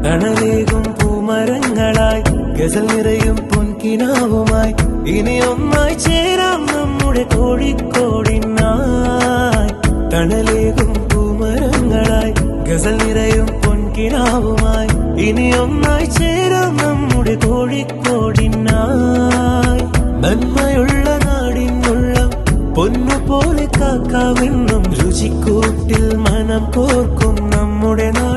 തണലേകും പൂമരങ്ങളായി ഗസൽ നിറയും പൊൻകിനാവുമായി ഇനി ഒന്നായി ചേരാം നമ്മുടെ കോഴിക്കോടിനായി. തണലേകും പൂമരങ്ങളായി ഗസൽ നിറയും പൊൻകിനാവുമായി ഇനി ഒന്നായി ചേരാം നമ്മുടെ കോഴിക്കോടിനായി. നന്മയുള്ള നാടിനുള്ള പൊന്നുപോലെ കാക്കാമെന്നും രുചിക്കൂട്ടിൽ മനം കോർക്കും നമ്മുടെ നാട്.